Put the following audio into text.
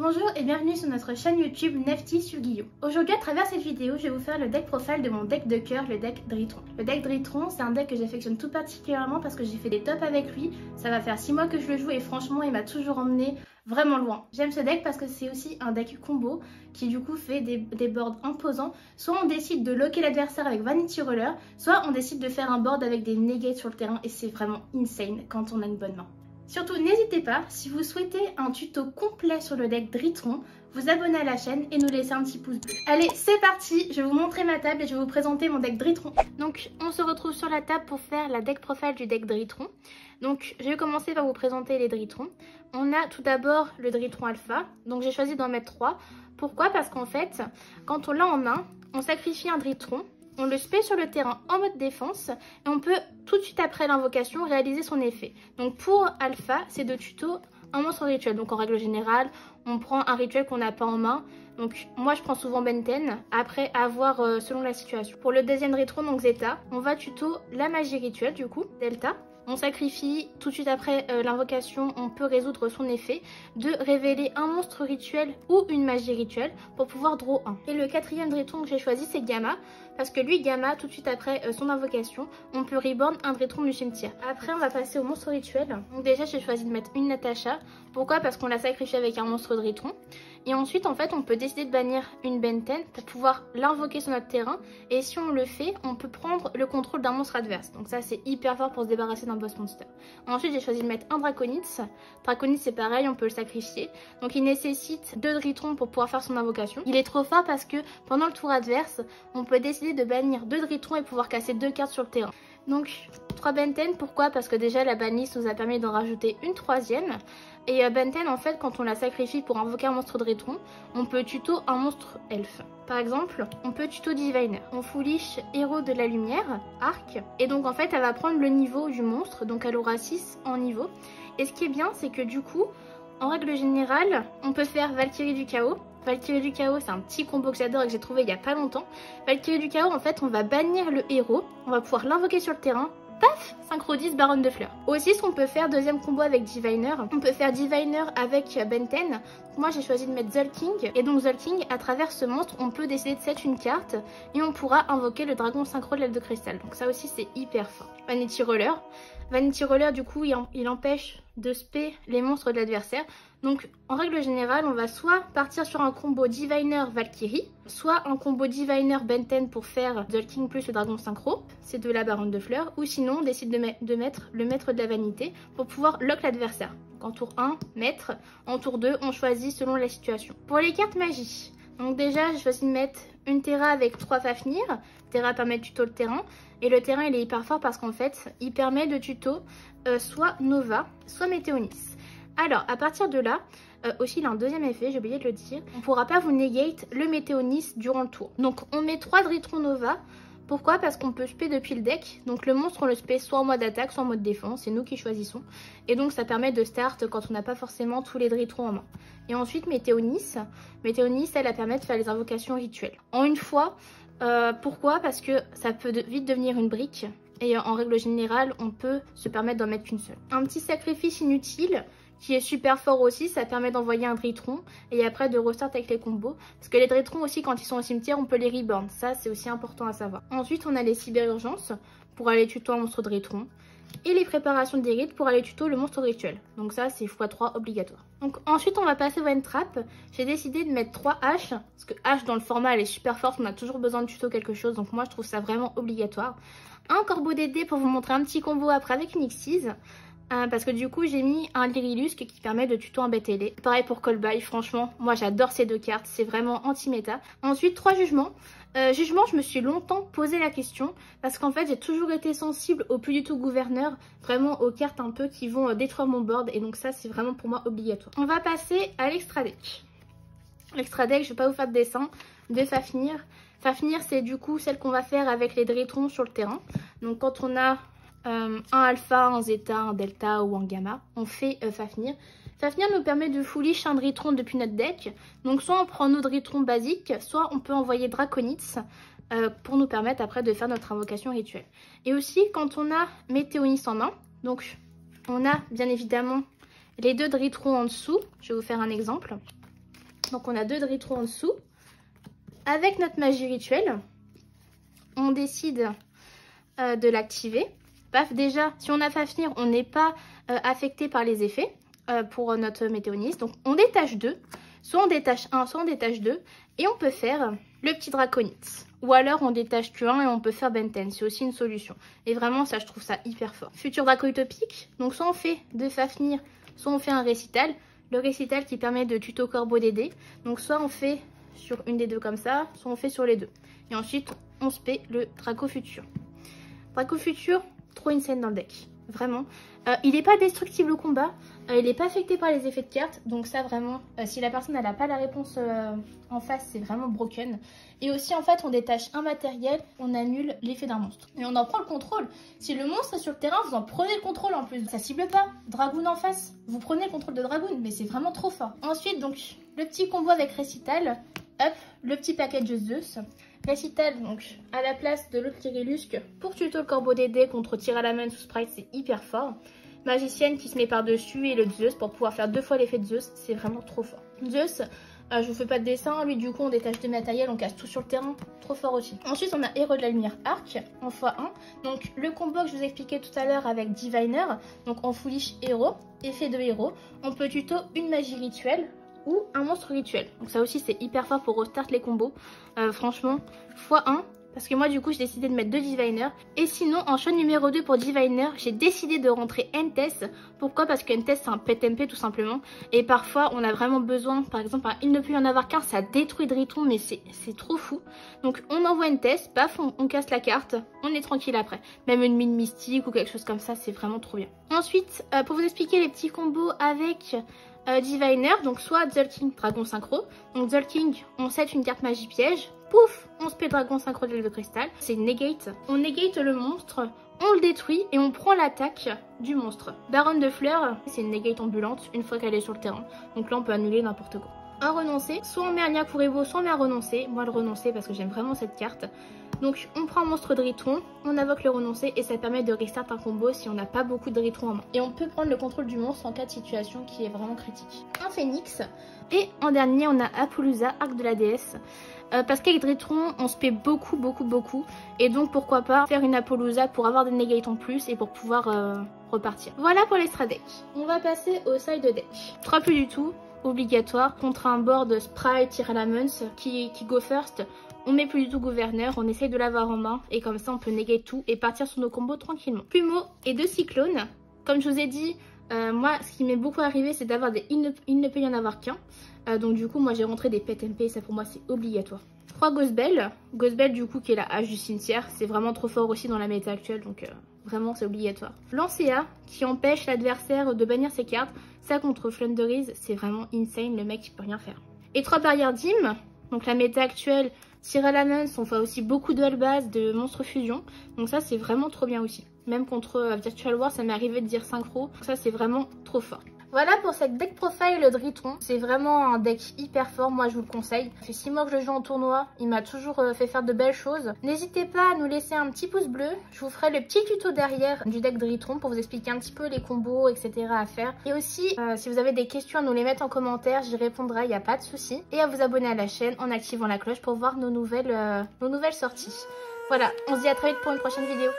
Bonjour et bienvenue sur notre chaîne YouTube Nefty sur Guillaume. Aujourd'hui à travers cette vidéo, je vais vous faire le deck profile de mon deck de cœur, le deck Dritron. Le deck Dritron, c'est un deck que j'affectionne tout particulièrement parce que j'ai fait des tops avec lui. Ça va faire 6 mois que je le joue et franchement il m'a toujours emmené vraiment loin. J'aime ce deck parce que c'est aussi un deck combo qui du coup fait des boards imposants. Soit on décide de locker l'adversaire avec Vanity Roller, soit on décide de faire un board avec des negates sur le terrain et c'est vraiment insane quand on a une bonne main. Surtout, n'hésitez pas, si vous souhaitez un tuto complet sur le deck Dritron, vous abonner à la chaîne et nous laisser un petit pouce bleu. Allez, c'est parti, je vais vous montrer ma table et je vais vous présenter mon deck Dritron. Donc, on se retrouve sur la table pour faire la deck profile du deck Dritron. Donc, je vais commencer par vous présenter les Dritrons. On a tout d'abord le Dritron Alpha, donc j'ai choisi d'en mettre 3. Pourquoi? Parce qu'en fait, quand on l'a en main, on sacrifie un Dritron. On le spé sur le terrain en mode défense et on peut tout de suite après l'invocation réaliser son effet. Donc pour Alpha, c'est de tuto un monstre rituel. Donc en règle générale, on prend un rituel qu'on n'a pas en main. Donc moi je prends souvent Benten, après avoir selon la situation. Pour le deuxième Dritron, donc Zeta, on va tuto la magie rituelle du coup, Delta. On sacrifie tout de suite après l'invocation, on peut résoudre son effet de révéler un monstre rituel ou une magie rituelle pour pouvoir draw 1. Et le quatrième Dritron que j'ai choisi, c'est Gamma, parce que lui, Gamma, tout de suite après son invocation, on peut reborn un Dritron du cimetière. Après, on va passer au monstre rituel. Donc déjà, j'ai choisi de mettre une Natasha. Pourquoi? Parce qu'on l'a sacrifié avec un monstre Dritron. Et ensuite, en fait, on peut décider de bannir une Benten pour pouvoir l'invoquer sur notre terrain. Et si on le fait, on peut prendre le contrôle d'un monstre adverse. Donc ça, c'est hyper fort pour se débarrasser d'un boss monster. Ensuite, j'ai choisi de mettre un Draconite. Draconite, c'est pareil, on peut le sacrifier. Donc il nécessite 2 Dritrons pour pouvoir faire son invocation. Il est trop fort parce que pendant le tour adverse, on peut décider de bannir 2 Dritrons et pouvoir casser 2 cartes sur le terrain. Donc 3 Benten, pourquoi? Parce que déjà la banlist nous a permis d'en rajouter une troisième. Et Benten, en fait, quand on la sacrifie pour invoquer un monstre Dritron, on peut tuto un monstre elfe. Par exemple, on peut tuto Diviner. On foolish héros de la lumière, arc. Et donc en fait, elle va prendre le niveau du monstre, donc elle aura 6 en niveau. Et ce qui est bien, c'est que du coup, en règle générale, on peut faire Valkyrie du chaos. Valkyrie du chaos, c'est un petit combo que j'adore et que j'ai trouvé il y a pas longtemps. Valkyrie du chaos, en fait, on va bannir le héros, on va pouvoir l'invoquer sur le terrain. Paf, synchro 10 baronne de fleurs. Aussi, ce qu'on peut faire, deuxième combo avec Diviner, on peut faire Diviner avec Benten. Moi, j'ai choisi de mettre Zulking. Et donc Zulking, à travers ce monstre, on peut décider de set une carte et on pourra invoquer le dragon synchro de l'aile de cristal. Donc ça aussi, c'est hyper fort. Vanity Roller. Vanity Roller, du coup, il empêche de spé les monstres de l'adversaire. Donc, en règle générale, on va soit partir sur un combo Diviner Valkyrie, soit un combo Diviner Benten pour faire Zulking plus le dragon synchro, c'est de la baronne de fleurs, ou sinon, on décide de mettre le maître de la vanité pour pouvoir lock l'adversaire. Donc, en tour 1, maître, en tour 2, on choisit selon la situation. Pour les cartes magie, donc déjà, j'ai choisi de mettre une Terra avec 3 Fafnir. Terra permet de tuto le terrain. Et le terrain, il est hyper fort parce qu'en fait, il permet de tuto soit Nova, soit Météonis. Alors, à partir de là, aussi, il a un deuxième effet, j'ai oublié de le dire. On ne pourra pas vous negate le Météonis durant le tour. Donc, on met 3 Dritron Nova. Pourquoi? Parce qu'on peut spé depuis le deck. Donc, le monstre, on le spé soit en mode attaque, soit en mode défense. C'est nous qui choisissons. Et donc, ça permet de start quand on n'a pas forcément tous les Dritrons en main. Et ensuite, Météonis. Météonis, elle permet de faire les invocations rituelles. En une fois, pourquoi? Parce que ça peut vite devenir une brique. Et en règle générale, on peut se permettre d'en mettre qu'une seule. Un petit sacrifice inutile qui est super fort aussi, ça permet d'envoyer un Dritron et après de restart avec les combos. Parce que les Dritrons aussi, quand ils sont au cimetière, on peut les reborn. Ça, c'est aussi important à savoir. Ensuite, on a les cyberurgences pour aller tuto un monstre Dritron. Et les préparations d'Iride pour aller tuto le monstre rituel. Donc ça, c'est x3 obligatoire. Donc ensuite, on va passer au N-Trap. J'ai décidé de mettre 3 H. Parce que H, dans le format, elle est super forte. On a toujours besoin de tuto quelque chose. Donc moi, je trouve ça vraiment obligatoire. Un corbeau d'aider pour vous montrer un petit combo après avec une Xyz. Parce que du coup j'ai mis un Lyrilusque qui permet de tuto un BTL. Pareil pour Callby, franchement moi j'adore ces 2 cartes, c'est vraiment anti-méta. Ensuite 3 jugements. Jugement, je me suis longtemps posé la question parce qu'en fait j'ai toujours été sensible au plus du tout gouverneur, vraiment aux cartes un peu qui vont détruire mon board et donc ça c'est vraiment pour moi obligatoire. On va passer à l'extra deck. L'extra deck, je vais pas vous faire de dessin, de Fafnir. Fafnir c'est du coup celle qu'on va faire avec les Dritrons sur le terrain. Donc quand on a un alpha, un zeta, un delta ou un gamma, on fait Fafnir. Fafnir nous permet de foolish un Dritron depuis notre deck. Donc soit on prend nos Dritrons basiques, soit on peut envoyer Draconites pour nous permettre après de faire notre invocation rituelle. Et aussi quand on a Météonis en main, donc on a bien évidemment les 2 Dritrons en dessous. Je vais vous faire un exemple. Donc on a 2 Dritrons en dessous. Avec notre magie rituelle, on décide de l'activer. Paf, déjà, si on a Fafnir, on n'est pas affecté par les effets pour notre Météonis. Donc on détache 2. Soit on détache 1, soit on détache 2. Et on peut faire le petit Draconite. Ou alors on détache que 1 et on peut faire Benten. C'est aussi une solution. Et vraiment, ça, je trouve ça hyper fort. Futur Dracoïtopique. Donc soit on fait 2 Fafnir, soit on fait un Récital. Le Récital qui permet de tuto Corbeau d'aider. Donc soit on fait sur une des deux comme ça, soit on fait sur les deux. Et ensuite, on se paie le Draco Futur. Draco Futur, trop insane dans le deck. Vraiment. Il n'est pas destructible au combat. Il n'est pas affecté par les effets de cartes. Donc ça, vraiment, si la personne n'a pas la réponse en face, c'est vraiment broken. Et aussi, en fait, on détache un matériel, on annule l'effet d'un monstre. Et on en prend le contrôle. Si le monstre est sur le terrain, vous en prenez le contrôle en plus. Ça cible pas. Dragoon en face, vous prenez le contrôle de Dragoon. Mais c'est vraiment trop fort. Ensuite, donc, le petit combo avec Récital. Hop, le petit package de Zeus. Récital, donc, à la place de l'autre Kyrillusque pour tuto le Corbeau d'aider contre tir à la main sous sprite, c'est hyper fort. Magicienne qui se met par-dessus et le Zeus pour pouvoir faire 2 fois l'effet de Zeus, c'est vraiment trop fort. Zeus, je vous fais pas de dessin, lui du coup on détache de matériel, on casse tout sur le terrain, trop fort aussi. Ensuite on a Héros de la Lumière Arc en x1, donc le combo que je vous expliquais tout à l'heure avec Diviner, donc on foolish héros, effet de héros, on peut tuto une magie rituelle ou un monstre rituel. Donc ça aussi c'est hyper fort pour restart les combos. Franchement, x1. Parce que moi du coup j'ai décidé de mettre 2 Diviner. Et sinon en choix numéro 2 pour Diviner, j'ai décidé de rentrer Entes. Pourquoi? Parce que Entes c'est un pet MP tout simplement. Et parfois on a vraiment besoin, par exemple il ne peut y en avoir qu'un, ça détruit Driton mais c'est trop fou. Donc on envoie Entes, paf, on casse la carte, on est tranquille après. Même une mine mystique ou quelque chose comme ça, c'est vraiment trop bien. Ensuite pour vous expliquer les petits combos avec Diviner, donc soit Zulking Dragon Synchro. Donc Zulking, on set une carte magie piège. Pouf, on se paie Dragon Synchro de cristal. C'est negate. On negate le monstre, on le détruit et on prend l'attaque du monstre. Baronne de fleurs, c'est une negate ambulante une fois qu'elle est sur le terrain. Donc là on peut annuler n'importe quoi. Un renoncer, soit on met un Nyakurébo, soit on met un renoncer. Moi le renoncer parce que j'aime vraiment cette carte. Donc on prend un monstre Dritron, on invoque le renoncer et ça permet de restart un combo si on n'a pas beaucoup de Dritron en main. Et on peut prendre le contrôle du monstre en cas de situation qui est vraiment critique. Un phénix. Et en dernier on a Apollousa, arc de la déesse. Parce qu'avec Dritron on se paie beaucoup. Et donc pourquoi pas faire une Apollousa pour avoir des negates en plus et pour pouvoir repartir. Voilà pour les strat decks. On va passer au side deck. 3 plus du tout. Obligatoire contre un board Sprite, tir à la Muns qui go first. On met plus du tout gouverneur, on essaye de l'avoir en main et comme ça on peut negate tout et partir sur nos combos tranquillement. Plumeau et 2 cyclones. Comme je vous ai dit, moi ce qui m'est beaucoup arrivé c'est d'avoir des il ne peut y en avoir qu'un. Donc du coup moi j'ai rentré des pet MP et ça pour moi c'est obligatoire. 3 Ghostbell. Ghostbell du coup qui est la hache du cimetière, c'est vraiment trop fort aussi dans la méta actuelle donc vraiment c'est obligatoire. Lancea qui empêche l'adversaire de bannir ses cartes. Ça contre Flunderies c'est vraiment insane, le mec il peut rien faire. Et 3 barrières d'hymne, donc la méta actuelle, tir à la main, on fait aussi beaucoup de base de monstres fusion. Donc ça c'est vraiment trop bien aussi. Même contre Virtual War ça m'est arrivé de dire synchro, donc ça c'est vraiment trop fort. Voilà pour cette deck profile Dritron. C'est vraiment un deck hyper fort, moi je vous le conseille. Ça fait 6 mois que je le joue en tournoi, il m'a toujours fait faire de belles choses. N'hésitez pas à nous laisser un petit pouce bleu. Je vous ferai le petit tuto derrière du deck Dritron pour vous expliquer un petit peu les combos, etc. à faire. Et aussi, si vous avez des questions à nous les mettre en commentaire, j'y répondrai, il n'y a pas de souci. Et à vous abonner à la chaîne en activant la cloche pour voir nos nouvelles sorties. Voilà, on se dit à très vite pour une prochaine vidéo.